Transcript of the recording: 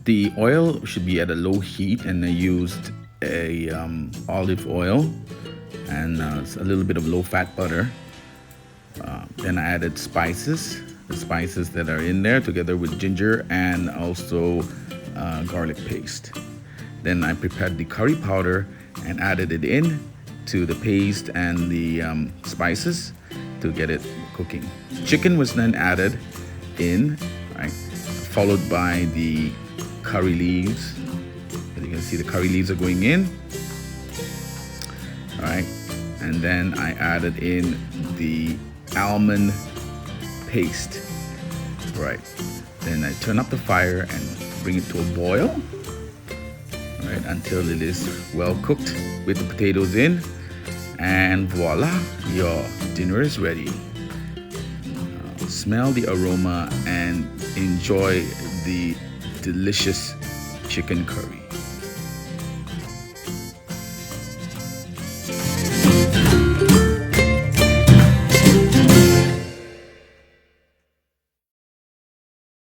The oil should be at a low heat, and I used a olive oil and a little bit of low-fat butter. Then I added spices, the spices that are in there together with ginger and also garlic paste. Then I prepared the curry powder and added it in to the paste and the spices to get it cooking. Chicken was then added in, right, followed by the curry leaves. As you can see, the curry leaves are going in. All right, and then I added in the almond paste. Right, then I turn up the fire and bring it to a boil. All right, until it is well cooked with the potatoes in, and voila, your dinner is ready. Smell the aroma and enjoy the delicious chicken curry.